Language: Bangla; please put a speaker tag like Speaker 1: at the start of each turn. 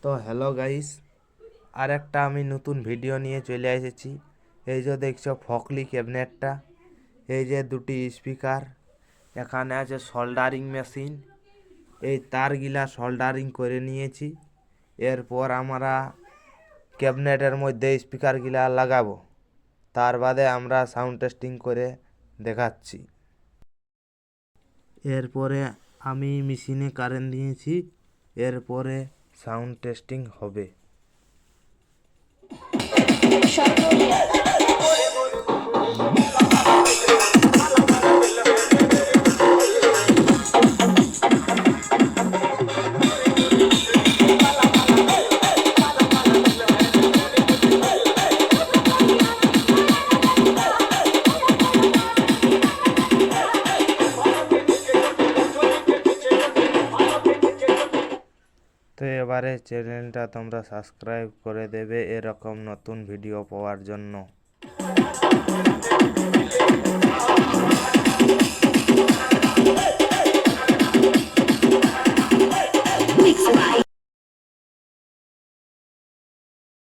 Speaker 1: তো হ্যালো গাইস, আর একটা আমি নতুন ভিডিও নিয়ে চলে এসেছি। এই যে দেখছো ফকলি ক্যাবিনেটটা, এই যে দুটি স্পিকার, এখানে আছে সোল্ডারিং মেশিন। এই তারগুলা সোল্ডারিং করে নিয়েছি। এরপর আমরা ক্যাবিনেটের মধ্যে স্পিকারগুলা লাগাবো। তার বাদে আমরা সাউন্ড টেস্টিং করে দেখাচ্ছি। এরপরে আমি মেশিনে কারেন্ট দিয়েছি। এরপরে সাউন্ড টেস্টিং হবে। তো এবারে চ্যানেলটা তোমরা সাবস্ক্রাইব করে দেবে এরকম নতুন ভিডিও পাওয়ার জন্য।